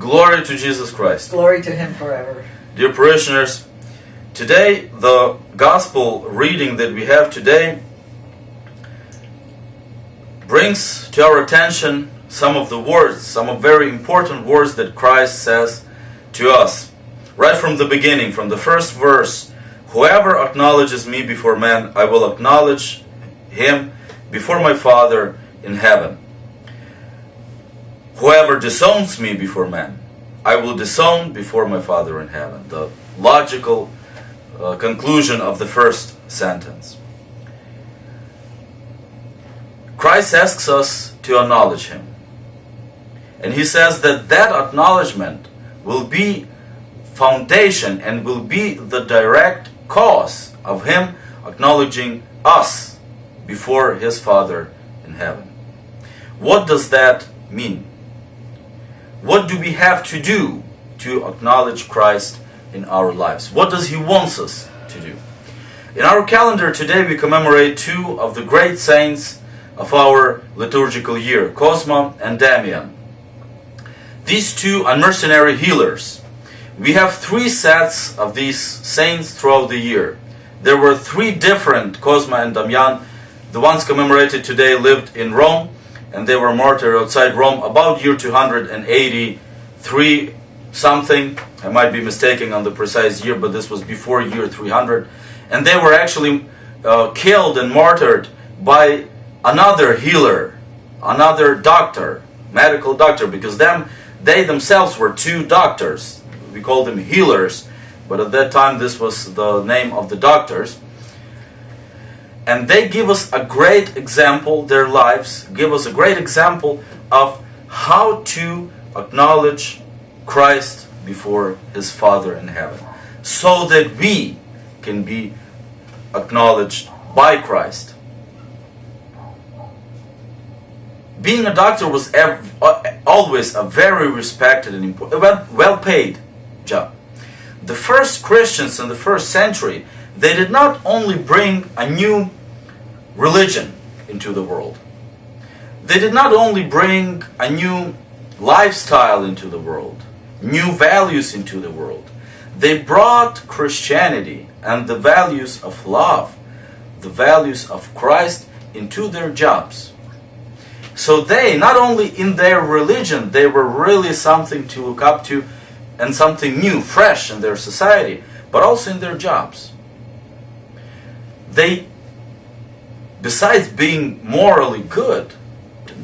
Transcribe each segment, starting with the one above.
Glory to Jesus Christ. Glory to Him forever. Dear parishioners, today the Gospel reading that we have today brings to our attention some of the words, some of very important words that Christ says to us. Right from the beginning, from the first verse, "Whoever acknowledges me before men, I will acknowledge him before my Father in heaven. Whoever disowns me before men, I will disown before my Father in heaven." The logical conclusion of the first sentence. Christ asks us to acknowledge Him. And He says that that acknowledgement will be foundation and will be the direct cause of Him acknowledging us before His Father in heaven. What does that mean? What do we have to do to acknowledge Christ in our lives? What does He want us to do? In our calendar today we commemorate two of the great saints of our liturgical year, Cosma and Damian. These two unmercenary healers. We have three sets of these saints throughout the year. There were three different Cosma and Damian. The ones commemorated today lived in Rome, and they were martyred outside Rome about year 283 something. I might be mistaken on the precise year, but this was before year 300. And they were actually killed and martyred by another healer, another doctor, medical doctor, because they themselves were two doctors. We call them healers, but at that time this was the name of the doctors. And they give us a great example, their lives give us a great example of how to acknowledge Christ before His Father in heaven, so that we can be acknowledged by Christ. Being a doctor was always a very respected and important, well-paid job. The first Christians in the first century, they did not only bring a new religion into the world. They did not only bring a new lifestyle into the world, new values into the world. They brought Christianity and the values of love, the values of Christ into their jobs. So they, not only in their religion, they were really something to look up to and something new, fresh in their society, but also in their jobs. They, besides being morally good,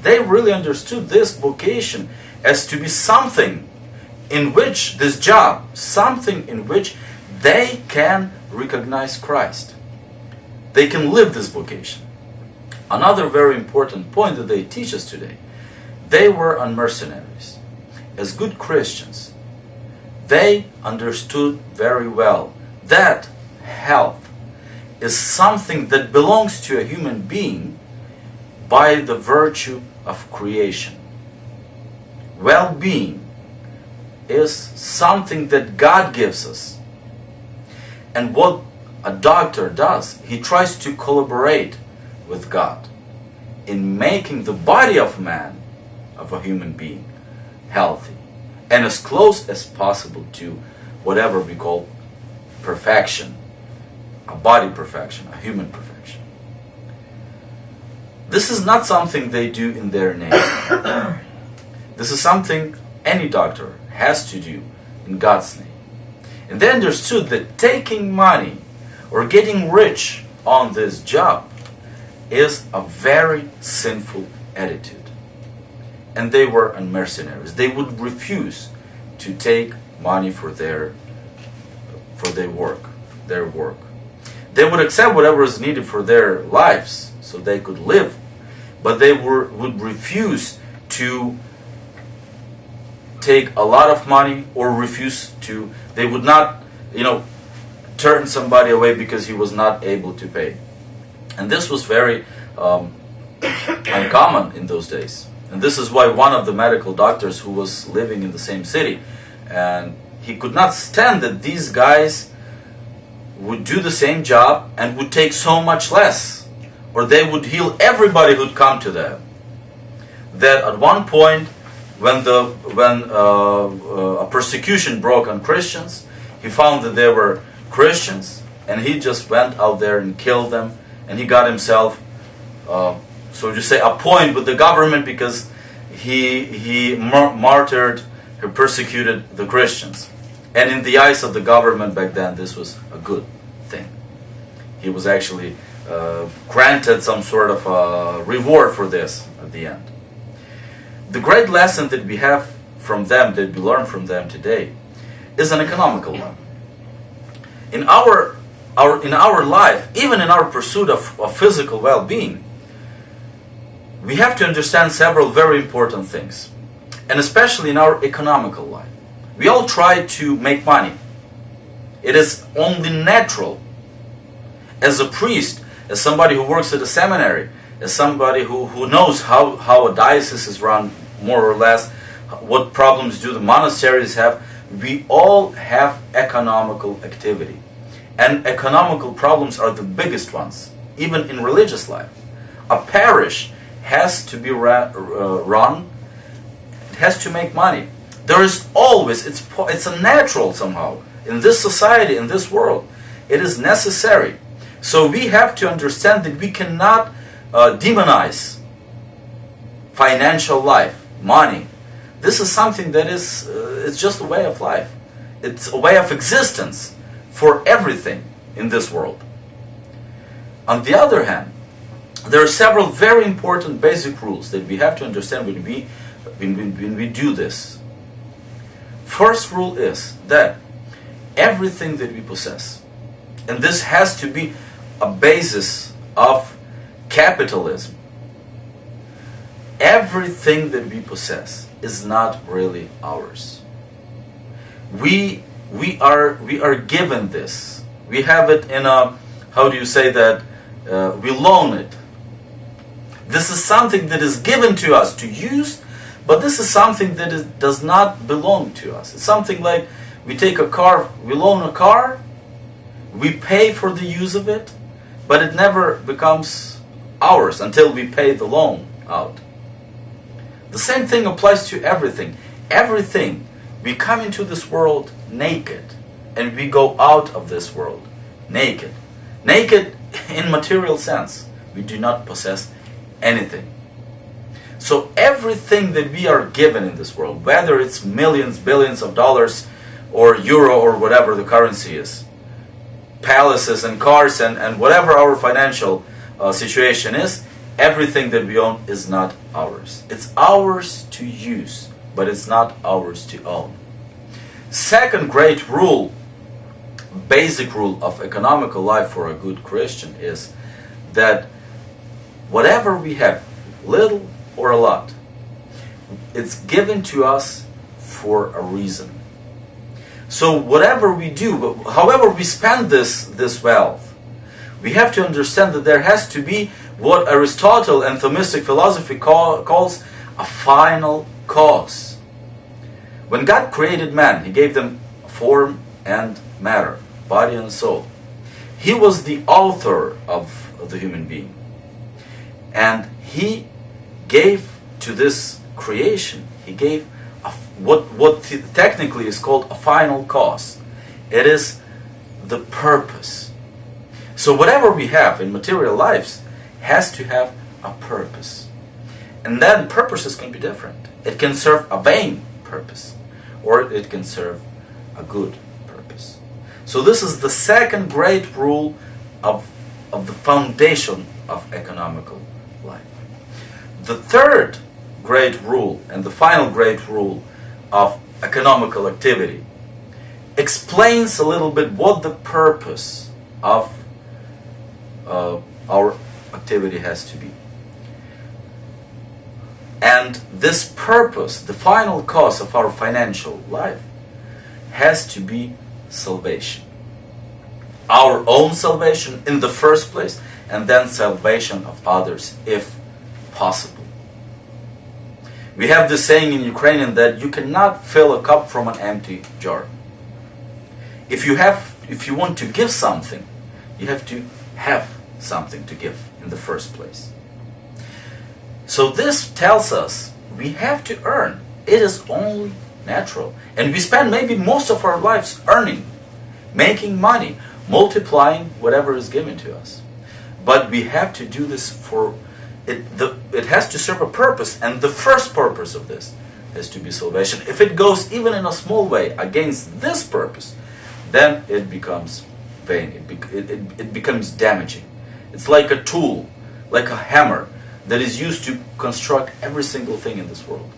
they really understood this vocation as to be something in which this job, something in which they can recognize Christ. They can live this vocation. Another very important point that they teach us today, they were unmercenaries. As good Christians, they understood very well that health is something that belongs to a human being by the virtue of creation. Well-being is something that God gives us. And what a doctor does, he tries to collaborate with God in making the body of man, of a human being, healthy and as close as possible to whatever we call perfection, a body perfection, a human perfection. This is not something they do in their name. This is something any doctor has to do in God's name. And they understood that taking money or getting rich on this job is a very sinful attitude. And they were unmercenaries. They would refuse to take money for their work. They would accept whatever is needed for their lives so they could live, but they would refuse to take a lot of money, or they would not, turn somebody away because he was not able to pay. And this was very uncommon in those days. And this is why one of the medical doctors who was living in the same city, and he could not stand that these guys would do the same job and would take so much less, or they would heal everybody who'd come to them. That at one point when a persecution broke on Christians, he found that they were Christians, and he just went out there and killed them, and he got himself, so to say, a point with the government because he martyred, he persecuted the Christians. And in the eyes of the government back then, this was a good thing. He was actually granted some sort of reward for this at the end. The great lesson that we have from them, that we learn from them today, is an economical one. In our life, even in our pursuit of physical well-being, we have to understand several very important things, and especially in our economical life. We all try to make money. It is only natural. As a priest, as somebody who works at a seminary, as somebody who knows how a diocese is run, more or less, what problems do the monasteries have, we all have economical activity. And economical problems are the biggest ones, even in religious life. A parish has to be run, it has to make money. There is always, it's a natural somehow. In this society, in this world, it is necessary. So we have to understand that we cannot demonize financial life, money. This is something that is, it's just a way of life. It's a way of existence for everything in this world. On the other hand, there are several very important basic rules that we have to understand when we do this. First rule is that everything that we possess, and this has to be a basis of capitalism, everything that we possess is not really ours. We are given this. We have it in a, how do you say that, we loan it. This is something that is given to us to use, but this is something that does not belong to us. It's something like we take a car, we loan a car, we pay for the use of it, but it never becomes ours until we pay the loan out. The same thing applies to everything. Everything, we come into this world naked, and we go out of this world naked. Naked in material sense. We do not possess anything. So everything that we are given in this world, whether it's millions, billions of dollars, or euro, or whatever the currency is, palaces and cars and whatever our financial situation is, everything that we own is not ours. It's ours to use, but it's not ours to own. Second great rule, basic rule of economical life for a good Christian is that whatever we have, little or a lot, it's given to us for a reason. So whatever we do, however we spend this wealth, we have to understand that there has to be what Aristotle and Thomistic philosophy calls a final cause. When God created man, He gave them form and matter, body and soul. He was the author of the human being. And He gave to this creation, He gave what technically is called a final cause. It is the purpose. So whatever we have in material lives has to have a purpose. And then purposes can be different. It can serve a vain purpose, or it can serve a good purpose. So this is the second great rule of the foundation of economical life. The third great rule, and the final great rule of economical activity, explains a little bit what the purpose of our activity has to be. And this purpose, the final cause of our financial life, has to be salvation. Our own salvation in the first place, and then salvation of others, if possible. We have this saying in Ukrainian that you cannot fill a cup from an empty jar. If you want to give something, you have to have something to give in the first place. So this tells us we have to earn It is only natural. And we spend maybe most of our lives earning, making money, multiplying whatever is given to us. But we have to do this for it. It has to serve a purpose, and the first purpose of this is to be salvation. If it goes even in a small way against this purpose, then it becomes vain. It becomes damaging. It's like a tool, like a hammer that is used to construct every single thing in this world.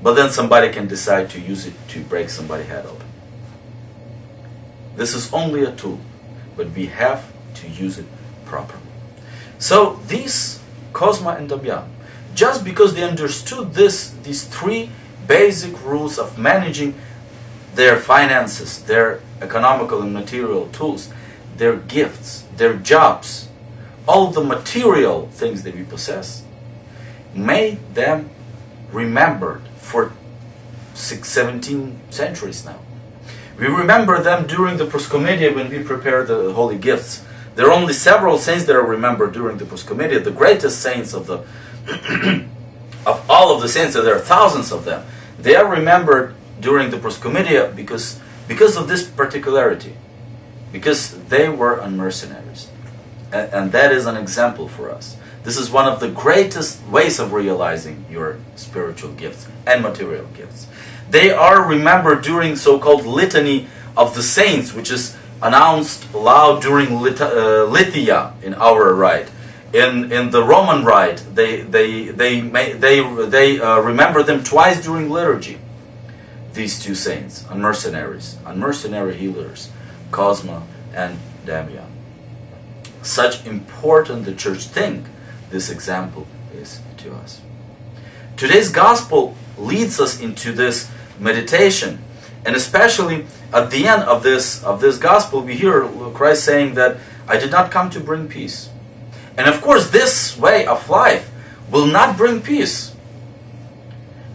But then somebody can decide to use it to break somebody's head open. This is only a tool, but we have to use it properly. So these Cosma and Damian, just because they understood these three basic rules of managing their finances, their economical and material tools, their gifts, their jobs, all the material things that we possess, made them remembered for 17 centuries now. We remember them during the Proscomedia when we prepare the holy gifts. There are only several saints that are remembered during the Proscomedia, the greatest saints of the of all of the saints, and there are thousands of them. They are remembered during the Proscomedia because of this particularity, because they were unmercenaries. And that is an example for us. This is one of the greatest ways of realizing your spiritual gifts and material gifts. They are remembered during so-called litany of the saints, which is announced loud during Liturgia in our rite. In the Roman rite, they remember them twice during liturgy. These two saints, unmercenary healers, Cosma and Damian. Such important the church think this example is to us. Today's gospel leads us into this meditation, and especially at the end of this gospel, we hear Christ saying that I did not come to bring peace. And of course, this way of life will not bring peace.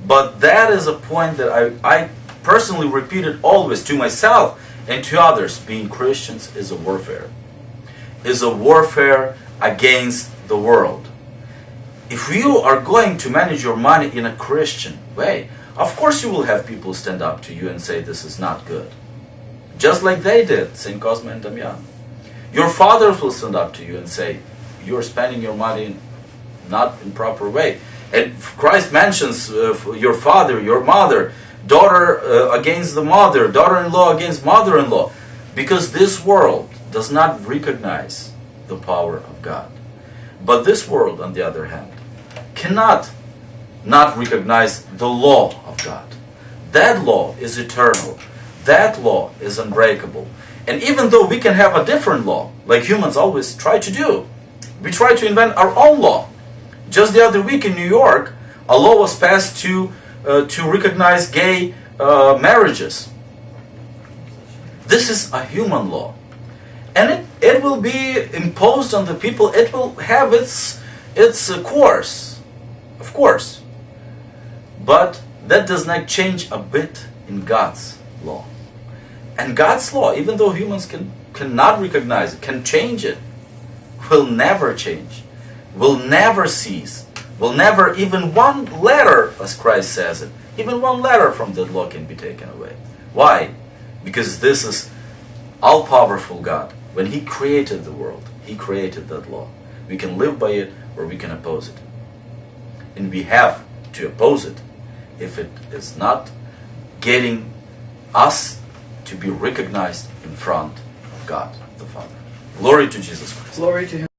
But that is a point that I personally repeated always to myself and to others. Being Christians is a warfare. Is a warfare against the world. If you are going to manage your money in a Christian way, of course you will have people stand up to you and say this is not good. Just like they did, St. Cosma and Damian. Your fathers will stand up to you and say, you're spending your money not in proper way. And Christ mentions your father, your mother, daughter against the mother, daughter-in-law against mother-in-law, because this world does not recognize the power of God. But this world, on the other hand, cannot not recognize the law of God. That law is eternal. That law is unbreakable. And even though we can have a different law, like humans always try to do, we try to invent our own law. Just the other week in New York, a law was passed to recognize gay marriages. This is a human law. And it will be imposed on the people. It will have its course, of course. But that does not change a bit in God's law. And God's law, even though humans cannot recognize it, can change it, will never change, will never cease, will never, even one letter, as Christ says it, even one letter from that law can be taken away. Why? Because this is all-powerful God. When He created the world, He created that law. We can live by it or we can oppose it. And we have to oppose it if it is not getting us to be recognized in front of God the Father. Glory to Jesus Christ. Glory to Him.